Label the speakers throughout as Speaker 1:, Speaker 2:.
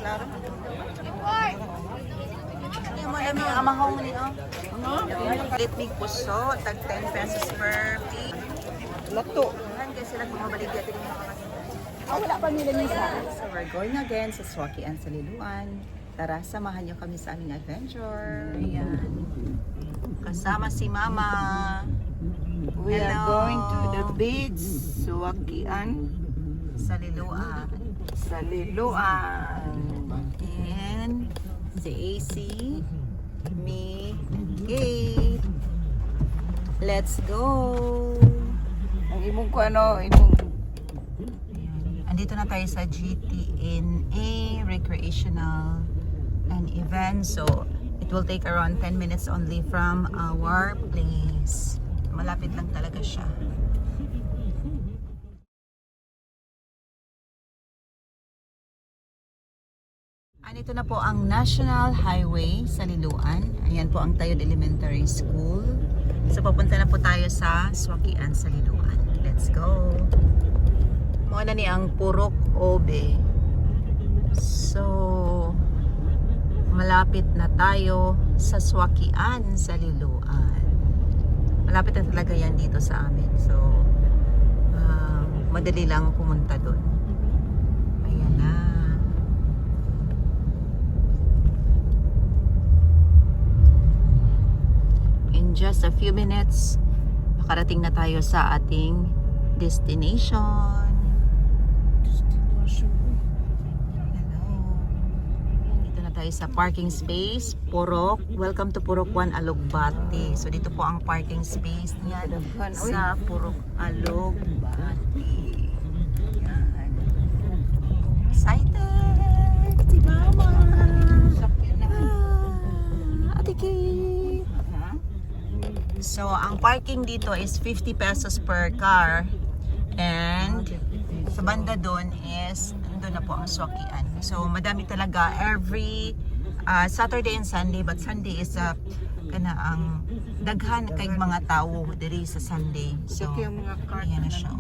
Speaker 1: Klaro. Hindi mo alam yung amahong niyo. Litmig puso, tag 10 pesos per piece.
Speaker 2: Lato.
Speaker 1: Kasi sila bumabalik dito yung mga
Speaker 2: Wala pa nila nisa.
Speaker 1: So we're going again sa Swakian sa Liloan. Tara, samahan niyo kami sa aming adventure. Ayan. Kasama si Mama.
Speaker 2: We are
Speaker 1: Hello.
Speaker 2: going to the beach, Swakian,
Speaker 1: Sa Liloan.
Speaker 2: sa Liloan.
Speaker 1: And si AC, me, and Kate. Let's go!
Speaker 2: Ang imong ko ano, imong
Speaker 1: Andito na tayo sa GTNA Recreational and Event. So, it will take around 10 minutes only from our place. Malapit lang talaga siya. Andito na po ang National Highway sa Liloan. Ayan po ang Tayod Elementary School. So, papunta na po tayo sa Swakian sa Liloan. Let's go! Muna ni ang Purok Obe. So, malapit na tayo sa Swakian sa Liloan. Malapit na talaga yan dito sa amin. So, madali lang pumunta doon. Ayan na. In just a few minutes, makarating na tayo sa ating destination. Tayo sa parking space, Purok. Welcome to Purok 1, Alugbati. So dito po ang parking space niyan sa Purok Alugbati. Yan. Excited! Si Mama! Ate Kate! So ang parking dito is 50 pesos per car. And sa banda doon is doon na po ang Swakian. So madami talaga every Saturday and Sunday, but Sunday is kana ang daghan kay mga tawo diri sa Sunday. So
Speaker 2: yung mga cart
Speaker 1: ayan na siya.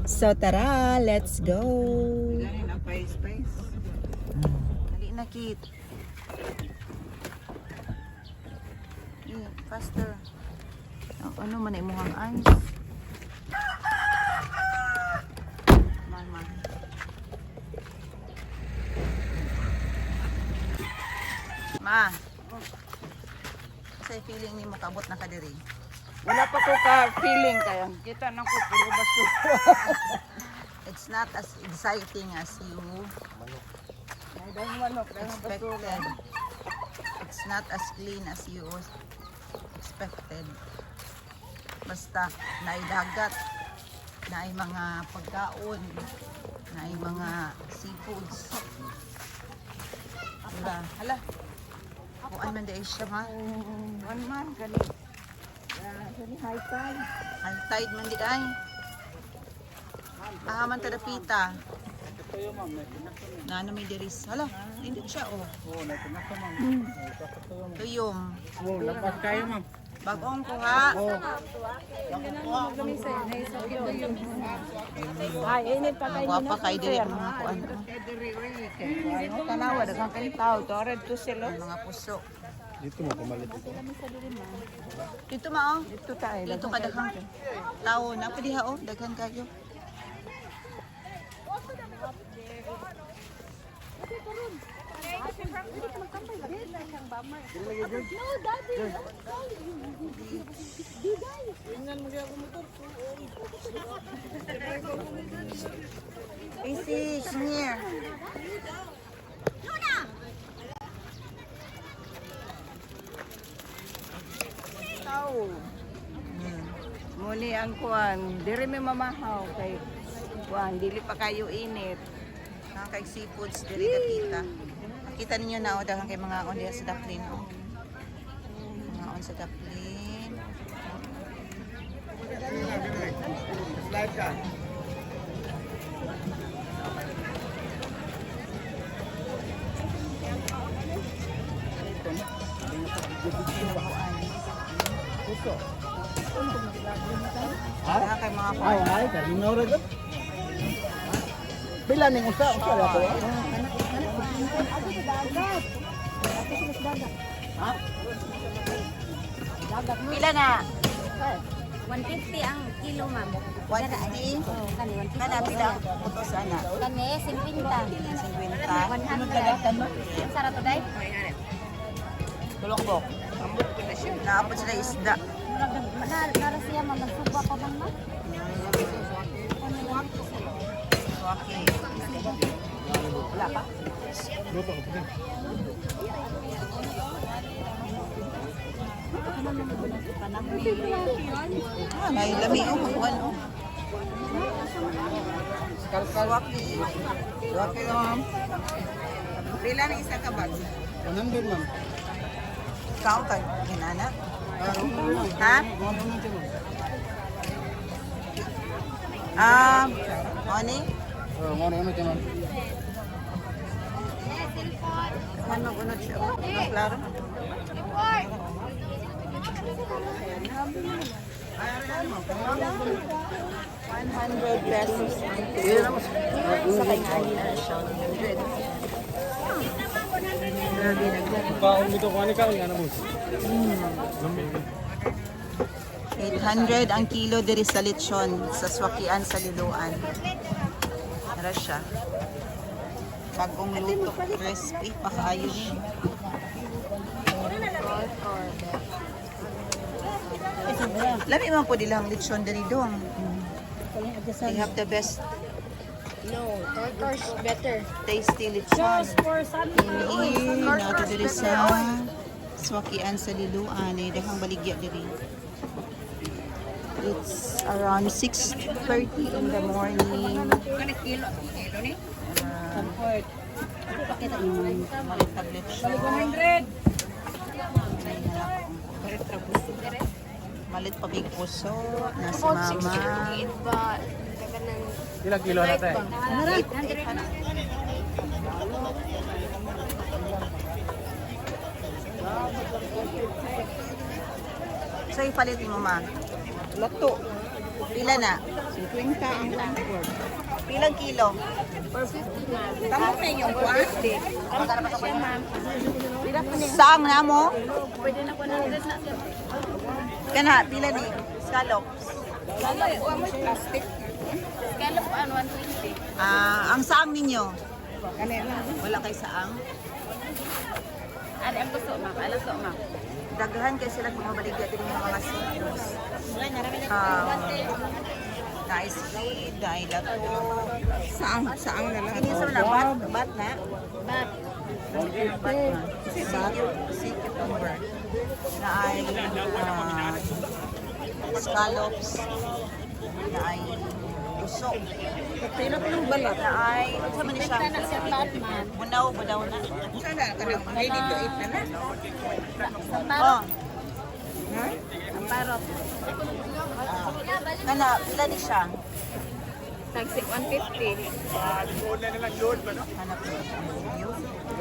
Speaker 1: So tara, let's go.
Speaker 2: Dali na space.
Speaker 1: Dali na, Kit. Faster. Ano man ay muhang ans. Mama. Ma. Say feeling ni mo kabot na kadiri.
Speaker 2: Wala pa ko ka feeling kaya. Kita na ko puro baso.
Speaker 1: It's not as exciting as you
Speaker 2: Dahil manok, dahil baso.
Speaker 1: expected. It's not as clean as you expected. Basta naidagat, naay mga pagkaon, naay mga seafoods. Hala. Kuan man dai siya, ma.
Speaker 2: One man kani. Kani high tide.
Speaker 1: Ang tide man di ay. Man tadapita. Na ano may diris. Hala, hindi siya oh.
Speaker 2: Oo, natinaka ma'am.
Speaker 1: Tuyom.
Speaker 2: Oo, lapat kayo ma'am.
Speaker 1: Bagong kuha.
Speaker 2: Ay, init pa kayo.
Speaker 1: Wapa kay diri mga kuan.
Speaker 2: Ano tanawa daghang kay tao, tored to sila.
Speaker 1: Mga puso.
Speaker 3: Dito mo pumalit ito.
Speaker 1: Dito ma oh.
Speaker 2: Dito tayo.
Speaker 1: Dito ka daghang tao na pwede ha oh, daghan kayo. Easy, come here.
Speaker 2: Tao. Muni ang kuan, diri may mamahaw kay kuan, dili pa kayo init.
Speaker 1: Kay seafoods diri dapita. Kita ninyo na o daghang kay mga on diha sa Daplin o. Mga on sa Daplin.
Speaker 3: Slide ka.
Speaker 1: Puso. Wala kay mga
Speaker 3: Ay, ay, kasi nora ko. Pila ning usa ra to.
Speaker 1: Pila na?
Speaker 4: 150 ang kilo, ma'am.
Speaker 1: 150?
Speaker 4: Oh, kani 150.
Speaker 1: Kana pila puto sana?
Speaker 4: Kani 50.
Speaker 1: 50.
Speaker 4: 100. Sarap to, day?
Speaker 1: Tulokbok. Naapot sila isda.
Speaker 4: Nara siya, ma'am. Nagsuba pa man, ma'am.
Speaker 1: Swaki. Wala pa?
Speaker 3: Luto ko pin.
Speaker 1: May lami oh, magwan oh. Swaki. Swaki lang. Pila na isa ka bag?
Speaker 3: 100 ma'am.
Speaker 1: Ikaw kay ginana? Ha? Oni?
Speaker 3: Oh, ano to ma'am?
Speaker 1: Ano unod siya? Klaro? $100 sa kanya na siya. Grabe
Speaker 3: Kaon dito ko ani kaon nga mo.
Speaker 1: 800 ang kilo diri sa lechon sa Swakian sa Liloan. Tara siya. Bagong luto, crispy, pakaayo siya. Lami man po nilang lechon diri dong. They have the best
Speaker 4: No, tortoise better.
Speaker 1: tasty lechon. Ini nato diri sa Swakian sa Liloan. Ay daghang baligya diri. It's around 6:30 in the morning. Malit tablet siya. Malit pa big puso na si mama.
Speaker 3: Ilang kilo na tayo?
Speaker 1: So ipalit mo ma. Loto. Pila na? 50 ang Pilang kilo? Tama na yung quantity. Saang na mo?
Speaker 4: Pwede na 100 na siya.
Speaker 1: Kana, pila ni? Scallops.
Speaker 4: Plastic. Scallop an 120.
Speaker 1: Ang saang ninyo? Wala kay saang?
Speaker 4: Ano ang gusto, ma'am? Ano gusto, ma'am?
Speaker 1: Daghan kay sila kung mabaligya din yung mga seafoods. Dahil squid, dahil lato. Saang na lang. Ini na bat na?
Speaker 4: But,
Speaker 1: Sea cucumber. Na ay scallops. Na ay usok. Pero kung balat na ay, sa man siya?
Speaker 4: na siya flat, ma'am.
Speaker 1: Bunaw na. Sana, kanang ready to eat na na.
Speaker 4: Samparot.
Speaker 1: Oh,
Speaker 4: Ang parot.
Speaker 1: kana, pila ni siya?
Speaker 4: Tagsik 150.
Speaker 1: Hanap mo siya.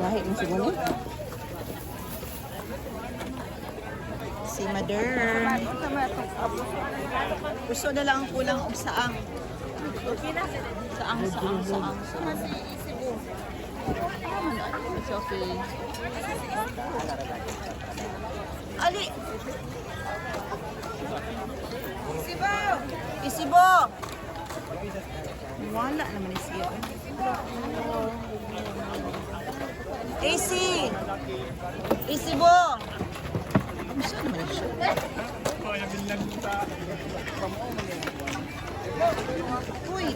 Speaker 2: Lahit mo siguro.
Speaker 1: Si Mother. Gusto na lang ang kulang og saang. Saang. It's okay. Ali! Isibo! Wala naman siya. AC! Isibo! Saan naman siya? Uy!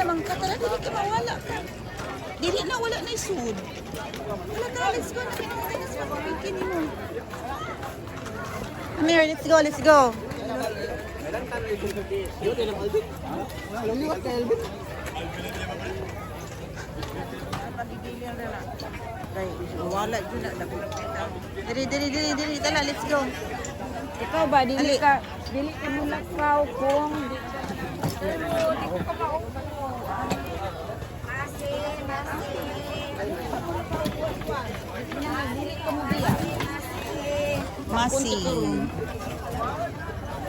Speaker 1: Naman ka talaga, dili ka mawala ka. Dili na, wala na isud. Wala ka, let's go. Let's go. Bikini mo. Come here, let's go. Wala dyan na. Dili. Tala, let's go.
Speaker 2: Ikaw ba, dili ka mulakaw kung
Speaker 1: Masi.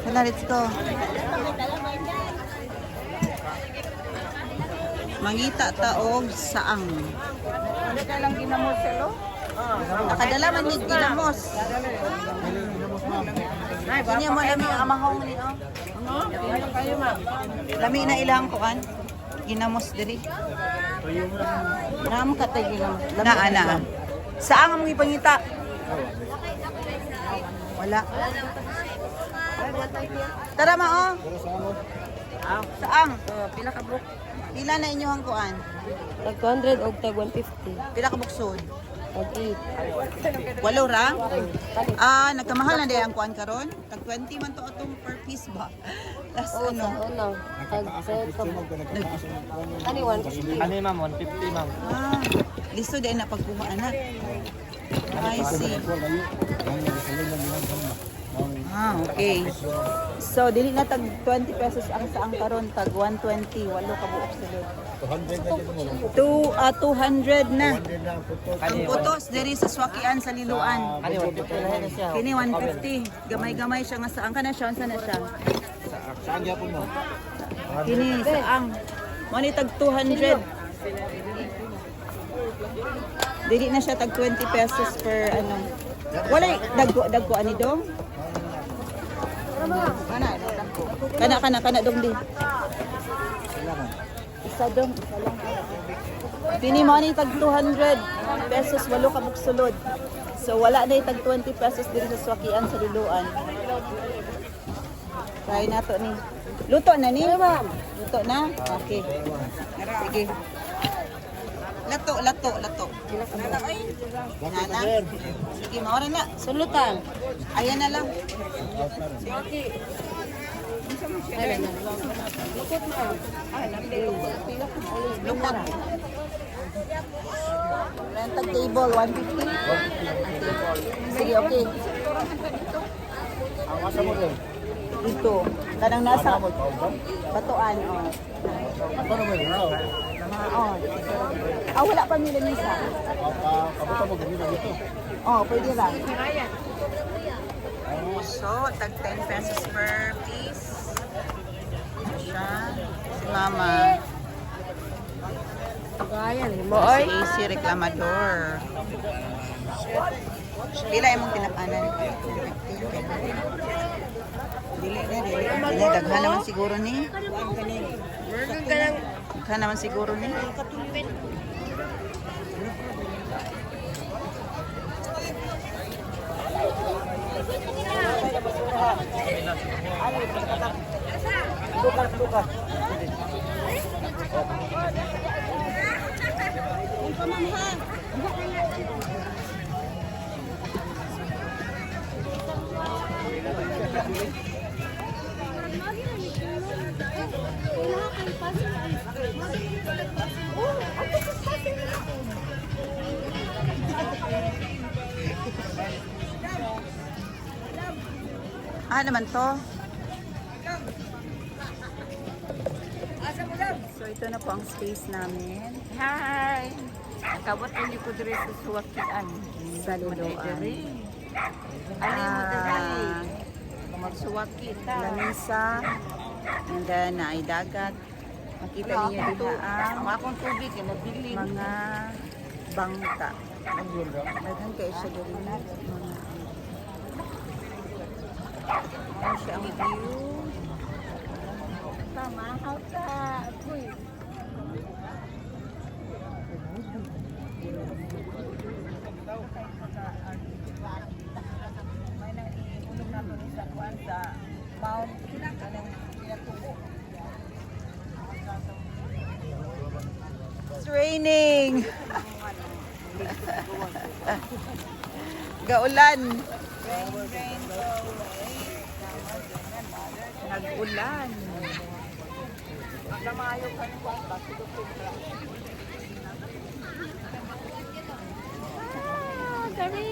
Speaker 1: Hala, let's go. Mangita taog saang.
Speaker 2: Ano ka lang ginamot silo?
Speaker 1: Nakadala man ni ginamos. Kini mo lami ang amahong ni oh.
Speaker 2: Ano kayo, ma'am?
Speaker 1: Lami na ilang kuan. Ginamos diri.
Speaker 2: Ram ka tayo ginamot.
Speaker 1: Na ana. Saang ang ipangita? Wala. Tara ma oh. Saang?
Speaker 2: Pila ka book?
Speaker 1: Pila na inyong kuan?
Speaker 2: Tag 200 o tag 150.
Speaker 1: Pila ka buksod?
Speaker 2: Tag 8.
Speaker 1: Walo ra? Nagkamahal na day ang kuan karon. Tag 20 man to atong per piece ba. Last ano?
Speaker 2: Ano? Tag set ka book. Ano 150?
Speaker 3: Ano ma'am? 150 ma'am.
Speaker 1: Listo din na pagkuha anak. I see. Okay. So dili na tag 20 pesos ang saang karon, tag 120, walo ka buok sulod. 200 na. Ang putos diri sa Swakian sa Liloan. Kini 150. Gamay-gamay siya nga saang kana siya, unsa na siya?
Speaker 3: Saan gyapon mo?
Speaker 1: Kini saang. Mo ni tag 200. Dili na siya tag 20 pesos per ano. Wala dagko ani dong. Kana dong di. Isa dong, isa lang. Kini mo ni tag 200 pesos walo ka buksulod. So wala na tag 20 pesos diri sa Swakian sa Liloan. Try nato ni. Luto na ni, ma'am. Luto na. Okay. Sige. Lato. Nana. Sige, maura na. Sulutan. Ayan na lang. Lukot. Rentag table, 150. Sige, okay. Dito. Kanang nasa batuan, oh. Wala pa nila nisa. Pwede lang. So, tag 10 pesos per piece. Siya. Si Mama. Si AC Reclamador. Pila imong tinakanan? Dili. Daghan naman siguro ni. Daghan naman siguro ni. Bukas. Naman to. So ito na po ang space namin.
Speaker 2: Hi! Kabot niyo ko diri sa Swakian.
Speaker 1: Sa Liloan.
Speaker 2: Alin mo dali? Magsuwaki ta.
Speaker 1: Lamisa. And then ay dagat. Makita niyo dito ang
Speaker 2: akong tubig nabili.
Speaker 1: mga bangka. Daghan kayo siya dito. Ano siya ang view?
Speaker 2: Tama ka. Uy.
Speaker 1: May naiulog na ito sa kuwan sa Mount Pinatubo. It's raining! Gaulan! Rain, go away. Nag-ulan. Magdamayo ka ng wala.
Speaker 2: Kami!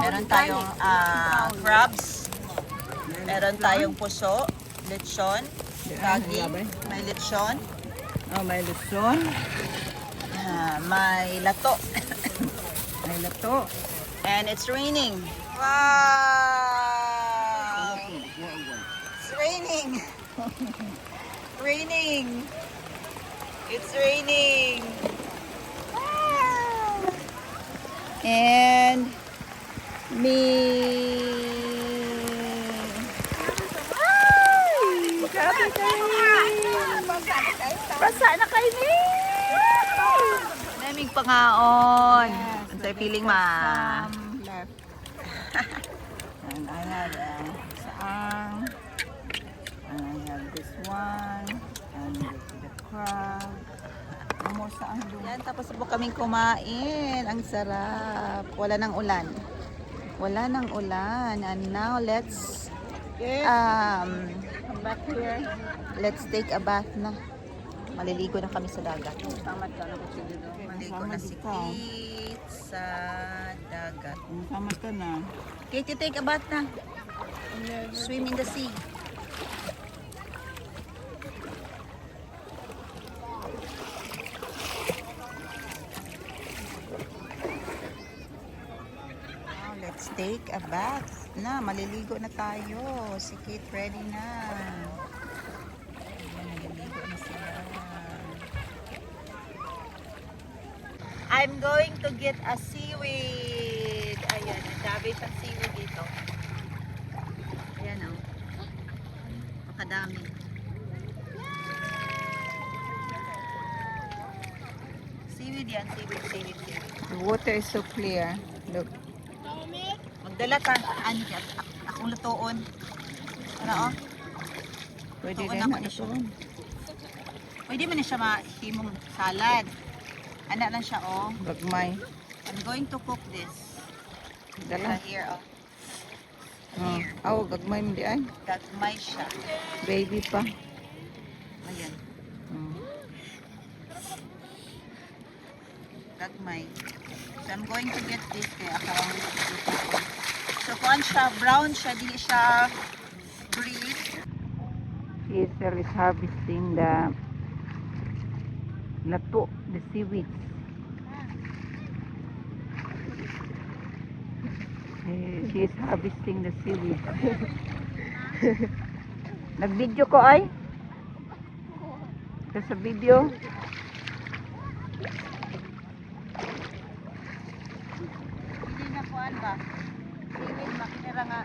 Speaker 1: Meron tayong crabs. Meron tayong puso, lechon, saging, may lechon.
Speaker 2: May lechon.
Speaker 1: May lato.
Speaker 2: May lato.
Speaker 1: And it's raining. Wow! It's raining. Raining. It's raining. Wow! And me. Ay! Grabe kayo. Basa na kayo ni. Naming pangaon. Ang sa'yo feeling ma.
Speaker 2: Left. And I have saang. And I have this one. And the crab. Ano mo saang doon?
Speaker 1: Yan, tapos po kaming kumain. Ang sarap. Wala nang ulan. Wala nang ulan. And now let's
Speaker 2: Come back here.
Speaker 1: let's take a bath na. Maliligo na kami sa dagat.
Speaker 2: Tamat ka na ko sige doon.
Speaker 1: Maligo na si Kate sa dagat.
Speaker 2: Tamat ka na.
Speaker 1: Kate, you take a bath na. Swim in the sea. Now, let's take a bath na. Maliligo na tayo. Si Kate ready na. Ayan, maliligo na sila. I'm going to get a seaweed. Ayan, ang dami siyang seaweed dito. Ayan o. Pakadami. Seaweed yan, seaweed, seaweed, seaweed.
Speaker 2: The water is so clear. Look.
Speaker 1: Magdala ka. Ani ka. Akong lutoon. Ano o?
Speaker 2: Pwede
Speaker 1: Tuon
Speaker 2: rin
Speaker 1: ako
Speaker 2: na
Speaker 1: ni
Speaker 2: ito.
Speaker 1: Pwede man na siya mahimong salad. Ana lang siya o.
Speaker 2: Gagmay.
Speaker 1: I'm going to cook this.
Speaker 2: Dala.
Speaker 1: Here o.
Speaker 2: Oh. Aw, gagmay mo di ay.
Speaker 1: Gagmay siya.
Speaker 2: Baby pa.
Speaker 1: Ayan.
Speaker 2: Mm.
Speaker 1: Gagmay. So I'm going to get this kaya ako ang luto. So kung siya, brown siya, dili siya green.
Speaker 2: Hazel is harvesting the lato, the seaweeds. She is harvesting the seaweed. Nag-video ko ay? Sa video?
Speaker 1: Hindi na kuan ba? Seaweed, makinira nga